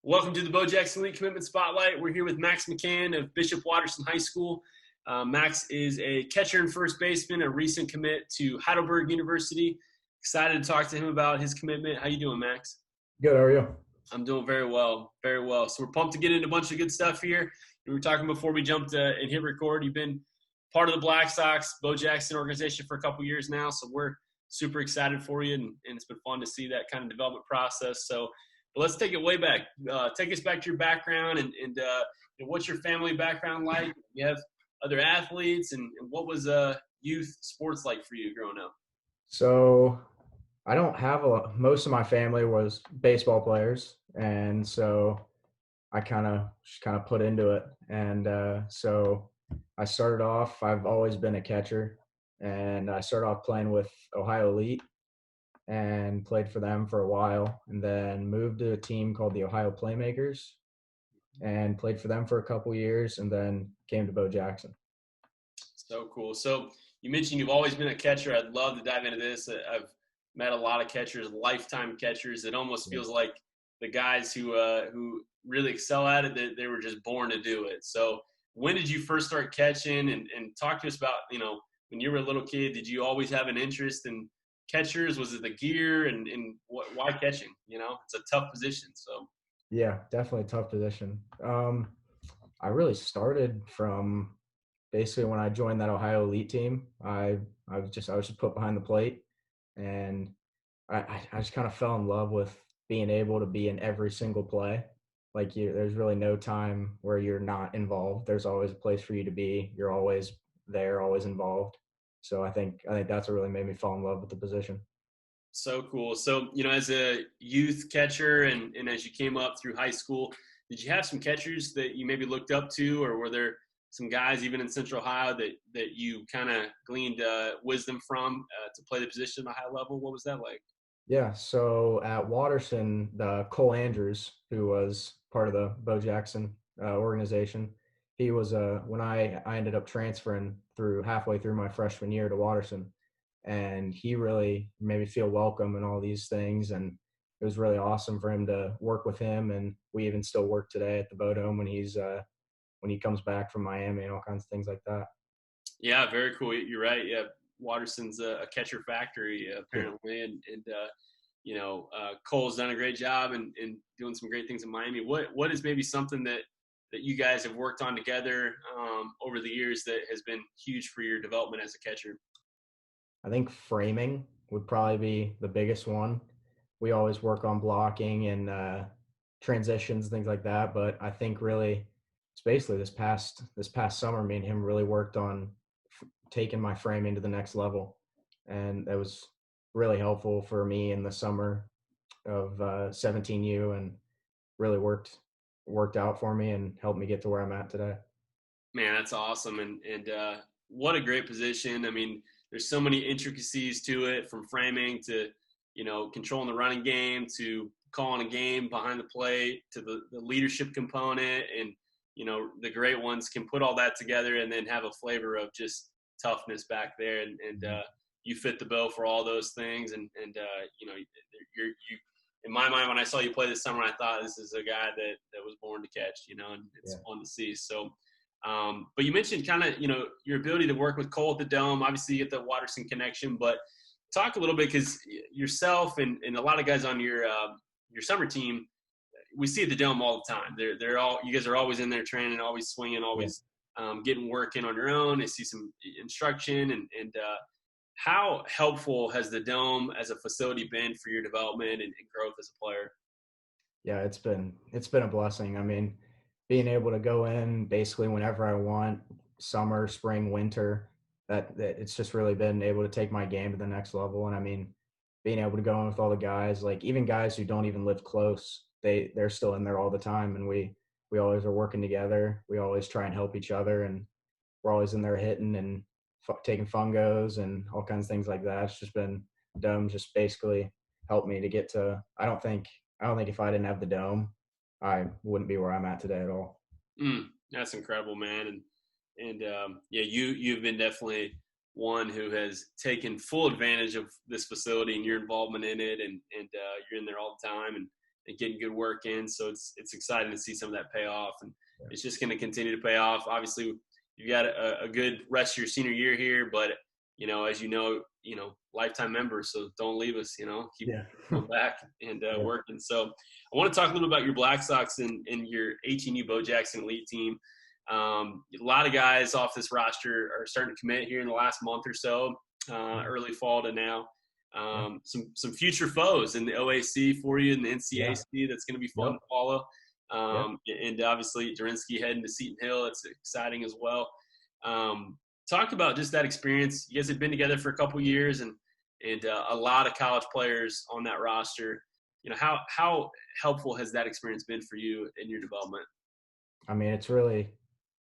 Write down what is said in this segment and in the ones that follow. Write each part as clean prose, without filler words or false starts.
Welcome to the Bo Jackson Elite Commitment Spotlight. We're here with Max McCann of Bishop Watterson High School. Max is a catcher and first baseman, a recent commit to Heidelberg University. Excited to talk to him about his commitment. How you doing, Max? Good, how are you? I'm doing very well, very well. So we're pumped to get into a bunch of good stuff here. We were talking before we jumped and hit record. You've been part of the Black Sox, Bo Jackson organization for a couple years now, so we're super excited for you, and it's been fun to see that kind of development process. So let's take it way back. Take us back to your background and what's your family background like? You have other athletes, and what was youth sports like for you growing up? So I don't have most of my family was baseball players, and so I kind of put into it. And so I started off, I've always been a catcher, and I started off playing with Ohio Elite and played for them for a while, and then moved to a team called the Ohio Playmakers and played for them for a couple years, and then came to Bo Jackson. So cool. So you mentioned you've always been a catcher. I'd love to dive into this. I've met a lot of catchers, lifetime catchers. It almost feels like the guys who really excel at it, they were just born to do it. So when did you first start catching? And talk to us about, when you were a little kid, did you always have an interest in catchers? Was it the gear and why catching? It's a tough position. So yeah, definitely a tough position. I really started from basically when I joined that Ohio Elite team. I was just put behind the plate, and I just kind of fell in love with being able to be in every single play. Like there's really no time where you're not involved. There's always a place for you to be. You're always there, always involved. So I think that's what really made me fall in love with the position. So cool. So, as a youth catcher and as you came up through high school, did you have some catchers that you maybe looked up to, or were there some guys even in Central Ohio that you kind of gleaned wisdom from to play the position at a high level? What was that like? Yeah, so at Watterson, Cole Andrews, who was part of the Bo Jackson organization, he was when I ended up transferring halfway through my freshman year to Watterson, and he really made me feel welcome and all these things, and it was really awesome for him to work with him, and we even still work today at the Bo Dome when he comes back from Miami and all kinds of things like that. Yeah, very cool. You're right. Yeah, Watterson's a catcher factory apparently, and Cole's done a great job and doing some great things in Miami. What is maybe something that you guys have worked on together over the years that has been huge for your development as a catcher? I think framing would probably be the biggest one. We always work on blocking and transitions, things like that. But I think really it's basically this past summer, me and him really worked on taking my framing to the next level. And that was really helpful for me in the summer of 17U, and really worked out for me and helped me get to where I'm at today. Man, that's awesome. And what a great position. I mean, there's so many intricacies to it, from framing to, controlling the running game, to calling a game behind the plate, to the leadership component. And, the great ones can put all that together and then have a flavor of just toughness back there. And you fit the bill for all those things. And you're in my mind, when I saw you play this summer, I thought this is a guy that was born to catch, and it's fun to see. So, but you mentioned kind of, your ability to work with Cole at the Dome. Obviously, you get the Watterson connection, but talk a little bit, because yourself and a lot of guys on your summer team, we see at the Dome all the time. You guys are always in there training, always swinging, always getting work in on your own. I see some instruction and how helpful has the Dome as a facility been for your development and growth as a player? Yeah, it's been a blessing. I mean, being able to go in basically whenever I want, summer, spring, winter, that it's just really been able to take my game to the next level. And I mean, being able to go in with all the guys, like even guys who don't even live close, they're still in there all the time, and we always are working together. We always try and help each other, and we're always in there hitting and taking fungos and all kinds of things like that. It's just been Dome just basically helped me to get to. I don't think if I didn't have the Dome, I wouldn't be where I'm at today at all. That's incredible, man. And you've been definitely one who has taken full advantage of this facility and your involvement in it, and you're in there all the time, and and getting good work in. So it's exciting to see some of that pay off, and it's just going to continue to pay off. Obviously, you got a good rest of your senior year here, but as lifetime members, so don't leave us. Keep going back and working. So I want to talk a little about your Black Sox and your 18U Bo Jackson elite team. A lot of guys off this roster are starting to commit here in the last month or so, early fall to now. Some future foes in the OAC for you in the NCAC. That's going to be fun to follow. And obviously Durinsky heading to Seton Hill. It's exciting as well. Talk about just that experience. You guys have been together for a couple years and a lot of college players on that roster. How helpful has that experience been for you in your development? I mean, it's really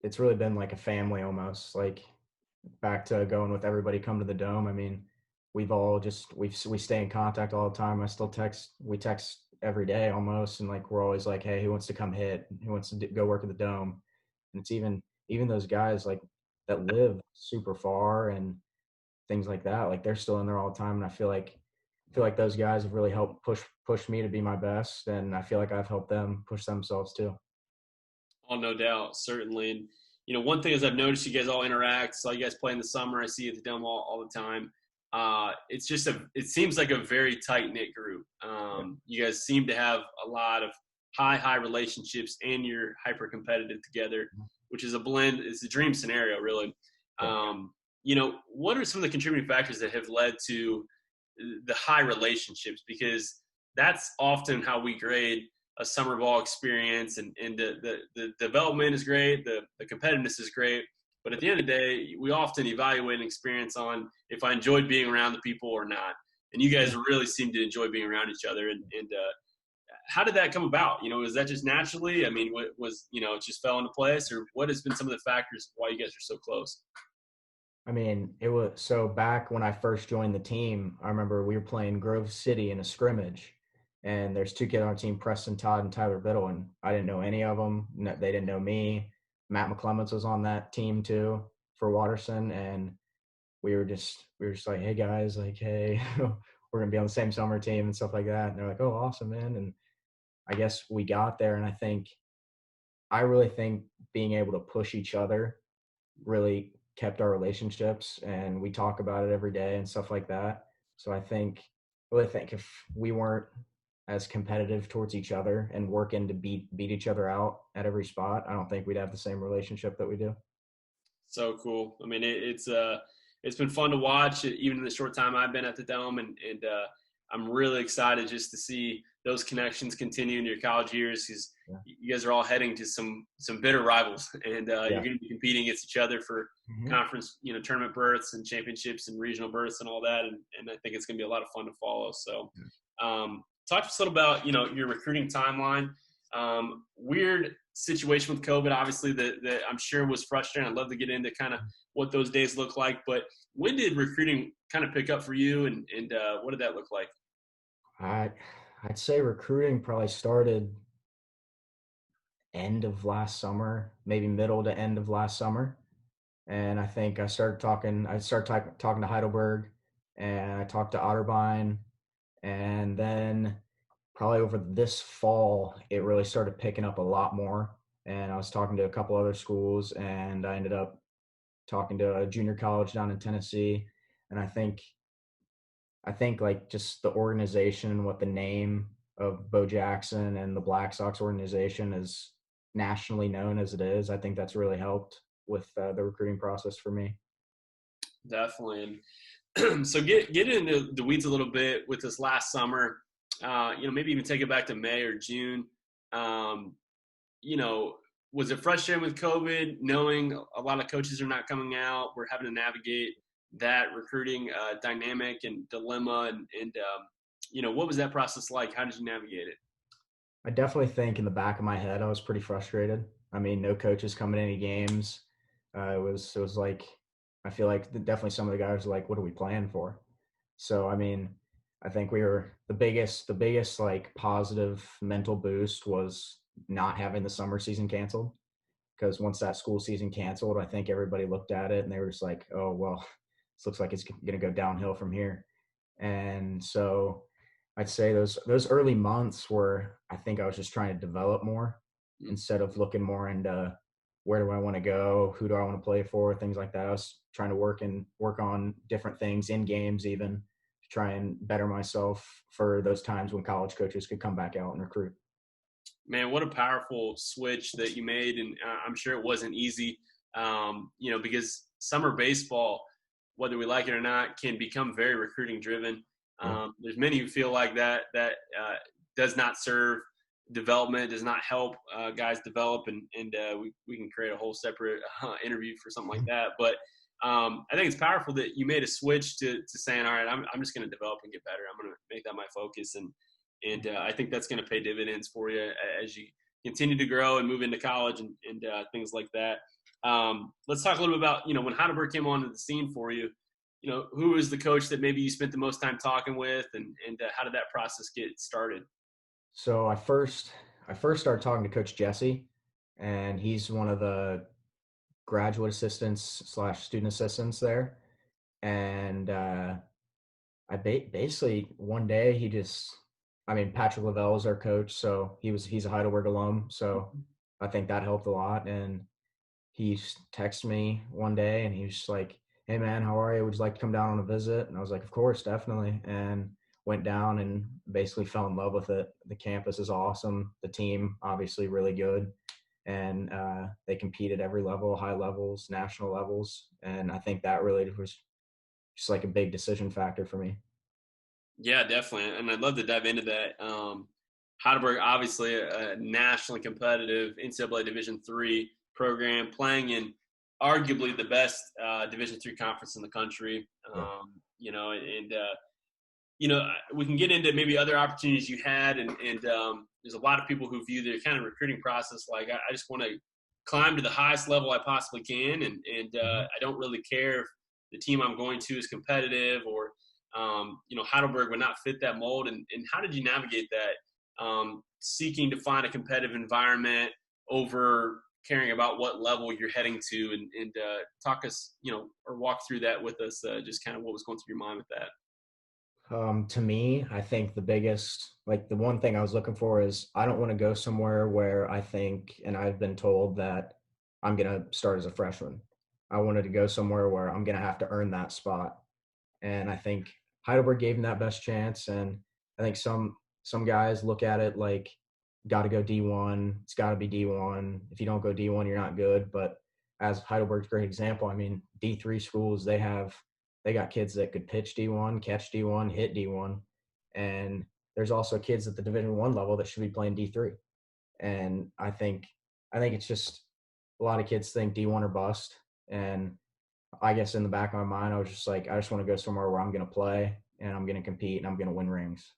been like a family almost, like back to going with everybody come to the Dome. I mean, we stay in contact all the time. We text every day almost. And like, we're always like, hey, who wants to come hit? Who wants to go work at the Dome? And it's even those guys like that live super far and things like that. Like they're still in there all the time. And I feel like those guys have really helped push me to be my best. And I feel like I've helped them push themselves too. Oh, no doubt. Certainly. And, one thing is I've noticed you guys all interact. Saw you guys play in the summer. I see you at the Dome all the time. It seems like a very tight knit group. You guys seem to have a lot of high relationships and you're hyper competitive together, which is a blend. It's a dream scenario, really. What are some of the contributing factors that have led to the high relationships? Because that's often how we grade a summer ball experience, and the development is great, the competitiveness is great, but at the end of the day, we often evaluate an experience on if I enjoyed being around the people or not. And you guys really seem to enjoy being around each other. And how did that come about? Was that just naturally? I mean, it just fell into place, or what has been some of the factors why you guys are so close? I mean, it was so back when I first joined the team, I remember we were playing Grove City in a scrimmage, and there's two kids on our team, Preston Todd and Tyler Biddle, and I didn't know any of them. They didn't know me. Matt McClements was on that team too for Watterson, and we were just like, hey guys, like, hey, we're gonna be on the same summer team and stuff like that. And they're like, oh, awesome, man. And I guess we got there, and I really think being able to push each other really kept our relationships, and we talk about it every day and stuff like that. So I really think if we weren't as competitive towards each other and working to beat each other out at every spot, I don't think we'd have the same relationship that we do. So cool. I mean, it's been fun to watch, even in the short time I've been at the Dome, and I'm really excited just to see those connections continue in your college years, because you guys are all heading to some bitter rivals, and you're going to be competing against each other for conference, tournament berths and championships and regional berths and all that, and I think it's going to be a lot of fun to follow. So, talk to us a little about your recruiting timeline. Weird situation with COVID, obviously, that I'm sure was frustrating. I'd love to get into kind of what those days look like, but when did recruiting kind of pick up for you, and what did that look like? I'd say recruiting probably started end of last summer, maybe middle to end of last summer. And I think I started talking to Heidelberg, and I talked to Otterbein, and then probably over this fall, it really started picking up a lot more. And I was talking to a couple other schools, and I ended up talking to a junior college down in Tennessee. And I think like just the organization and what the name of Bo Jackson and the Black Sox organization is nationally known as it is, I think that's really helped with the recruiting process for me. Definitely. And so get into the weeds a little bit with this last summer, maybe even take it back to May or June. Was it frustrating with COVID, knowing a lot of coaches are not coming out? We're having to navigate that recruiting dynamic and dilemma, and what was that process like? How did you navigate it? I definitely think in the back of my head I was pretty frustrated. I mean, no coaches coming to any games. It was like, I feel like definitely some of the guys were like, what are we playing for? So I mean, I think we were the biggest like positive mental boost was not having the summer season canceled, because once that school season canceled, I think everybody looked at it and they were just like, oh well, this looks like it's going to go downhill from here. And so I'd say those early months were, I think I was just trying to develop more Mm. instead of looking more into where do I want to go, who do I want to play for, things like that. I was trying to work on different things in games even to try and better myself for those times when college coaches could come back out and recruit. Man, what a powerful switch that you made, and I'm sure it wasn't easy. Because summer baseball, whether we like it or not, can become very recruiting driven. Yeah. There's many who feel like that does not serve development, does not help guys develop, and we can create a whole separate interview for something like that. But I think it's powerful that you made a switch to saying, all right, I'm just going to develop and get better. I'm going to make that my focus, and I think that's going to pay dividends for you as you continue to grow and move into college and things like that. Let's talk a little bit about, when Heidelberg came onto the scene for you, who was the coach that maybe you spent the most time talking with, and how did that process get started? So I first started talking to Coach Jesse, and he's one of the graduate assistants slash student assistants there. And basically one day Patrick Lavelle is our coach, so he's a Heidelberg alum, so I think that helped a lot. And he texted me one day, and he was just like, "Hey man, how are you? Would you like to come down on a visit?" And I was like, "Of course, definitely." And went down and basically fell in love with it. The campus is awesome. The team obviously really good, and they compete at every level, high levels, national levels, and I think that really was just like a big decision factor for me. Yeah, definitely. And I'd love to dive into that. Heidelberg, obviously a nationally competitive NCAA Division III program, playing in arguably the best Division III conference in the country. Yeah. We can get into maybe other opportunities you had, and there's a lot of people who view their kind of recruiting process like, I just want to climb to the highest level I possibly can, and Mhm. I don't really care if the team I'm going to is competitive, or Heidelberg would not fit that mold. And how did you navigate that, seeking to find a competitive environment over caring about what level you're heading to, and talk us, or walk through that with us, just kind of what was going through your mind with that. To me, I think the one thing I was looking for is I don't want to go somewhere where I think, and I've been told that I'm going to start as a freshman. I wanted to go somewhere where I'm going to have to earn that spot. And I think Heidelberg gave him that best chance. And I think some guys look at it like, got to go D1. It's got to be D1. If you don't go D1, you're not good. But as Heidelberg's a great example, I mean, D3 schools, they got kids that could pitch D1, catch D1, hit D1, and there's also kids at the Division I level that should be playing D3. And I think it's just a lot of kids think D1 or bust, and I guess in the back of my mind, I was just like, I just want to go somewhere where I'm going to play and I'm going to compete and I'm going to win rings.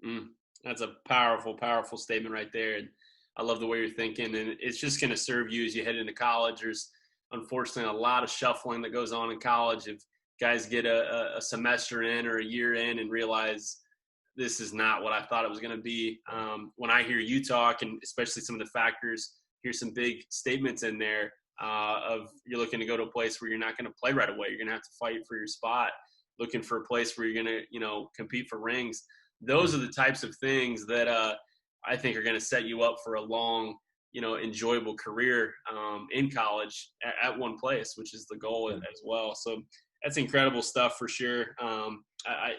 Mm, that's a powerful, powerful statement right there. And I love the way you're thinking. And it's just going to serve you as you head into college. There's unfortunately a lot of shuffling that goes on in college. If guys get a semester in or a year in and realize this is not what I thought it was going to be. When I hear you talk, and especially some of the factors, here's some big statements in there, of you're looking to go to a place where you're not going to play right away. You're going to have to fight for your spot, looking for a place where you're going to, compete for rings. Those are the types of things that I think are going to set you up for a long, enjoyable career in college at one place, which is the goal as well. So that's incredible stuff for sure.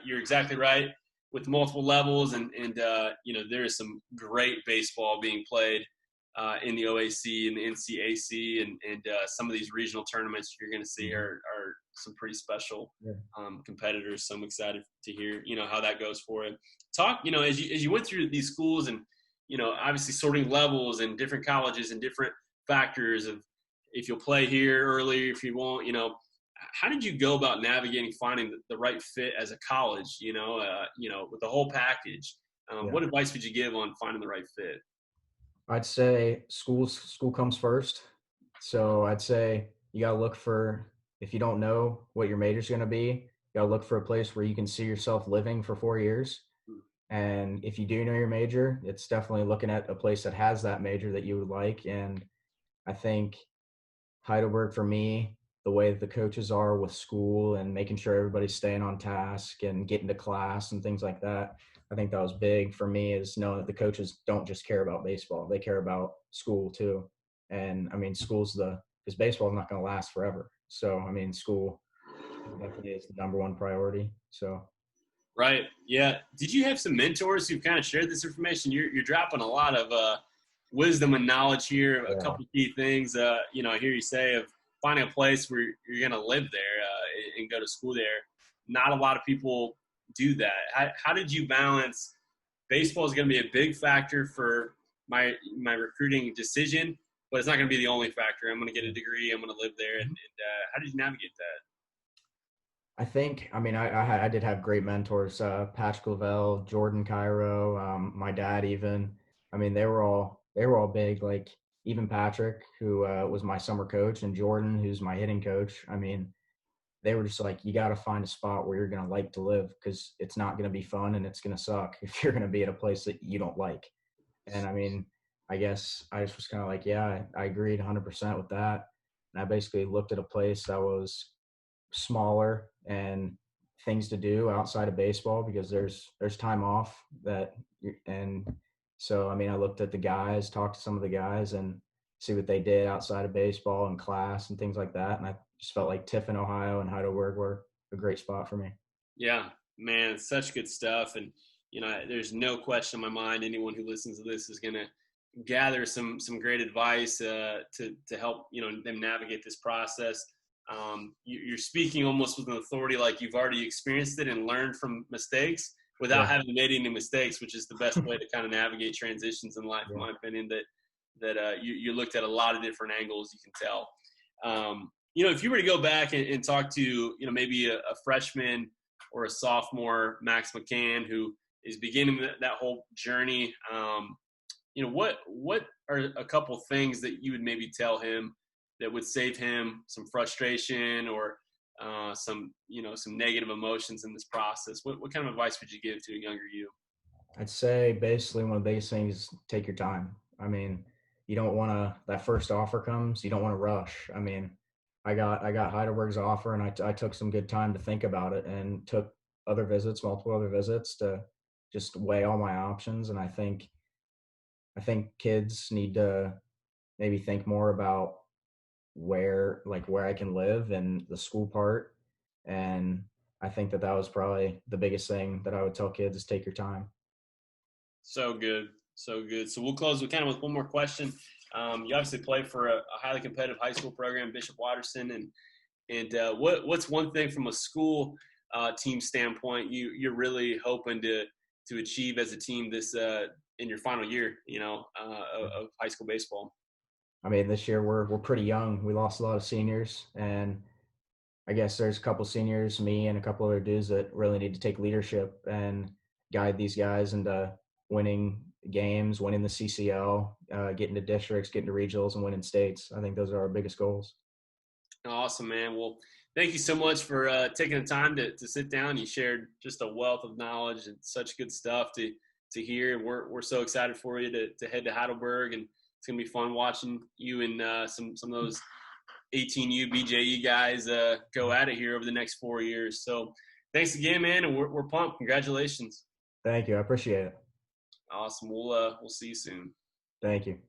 You're exactly right with multiple levels, and there is some great baseball being played in the OAC and the NCAC, and some of these regional tournaments you're going to see are some pretty special competitors. So I'm excited to hear how that goes for it. Talk as you went through these schools, and obviously sorting levels and different colleges and different factors of if you'll play here early, if you won't. How did you go about navigating finding the right fit as a college? With the whole package. Yeah. What advice would you give on finding the right fit? I'd say school comes first. So I'd say you got to look for, if you don't know what your major is going to be, you got to look for a place where you can see yourself living for 4 years. And if you do know your major, it's definitely looking at a place that has that major that you would like. And I think Heidelberg, for me, the way that the coaches are with school and making sure everybody's staying on task and getting to class and things like that, I think that was big for me, is knowing that the coaches don't just care about baseball. They care about school too. And I mean, because baseball is not going to last forever. So, I mean, school definitely is the number one priority. So, Right. Yeah. Did you have some mentors who've kind of shared this information? You're dropping a lot of wisdom and knowledge here. A yeah. couple of key things, I hear you say of finding a place where you're going to live there and go to school there. Not a lot of people do that. How did you balance? Baseball is going to be a big factor for my recruiting decision, but it's not going to be the only factor. I'm going to get a degree. I'm going to live there. And how did you navigate that? I mean, I did have great mentors, Patch Clavel, Jordan Cairo, my dad even. I mean, they were all big, like even Patrick, who was my summer coach, and Jordan, who's my hitting coach. I mean, they were just like, you got to find a spot where you're going to like to live, because it's not going to be fun and it's going to suck if you're going to be at a place that you don't like. And I mean, I guess I just was kind of like, yeah, I agreed 100% with that. And I basically looked at a place that was smaller and things to do outside of baseball, because there's time off and so I mean, I looked at the guys, talked to some of the guys, and see what they did outside of baseball and class and things like that. And I just felt like Tiffin, Ohio, and Heidelberg were a great spot for me. Yeah, man, it's such good stuff. And, there's no question in my mind anyone who listens to this is going to gather some great advice to help, them navigate this process. You're speaking almost with an authority, like you've already experienced it and learned from mistakes without having made any mistakes, which is the best way to kind of navigate transitions in life, in my opinion, that you looked at a lot of different angles, you can tell. If you were to go back and talk to, maybe a freshman or a sophomore, Max McCann, who is beginning that whole journey, what are a couple things that you would maybe tell him that would save him some frustration or some negative emotions in this process? What kind of advice would you give to a younger you? I'd say basically one of the biggest things is take your time. I mean, you don't want to, that first offer comes, you don't want to rush. I mean, I got Heidelberg's offer, and I took some good time to think about it, and took multiple other visits, to just weigh all my options. And I think kids need to maybe think more about where I can live and the school part. And I think that was probably the biggest thing that I would tell kids, is take your time. So good. So good. So we'll close with one more question. You obviously play for a highly competitive high school program, Bishop Watterson, and what's one thing from a school team standpoint you're really hoping to achieve as a team this in your final year, of high school baseball? I mean, this year we're pretty young. We lost a lot of seniors, and I guess there's a couple seniors, me and a couple other dudes, that really need to take leadership and guide these guys into winning games, winning the CCL, getting to districts, getting to regionals, and winning states. I think those are our biggest goals. Awesome, man. Well, thank you so much for taking the time to sit down. You shared just a wealth of knowledge and such good stuff to hear. We're so excited for you to head to Heidelberg, and it's gonna be fun watching you and some of those 18U BJU guys go at it here over the next 4 years. So thanks again, man, and we're pumped. Congratulations. Thank you. I appreciate it. Awesome. We'll see you soon. Thank you.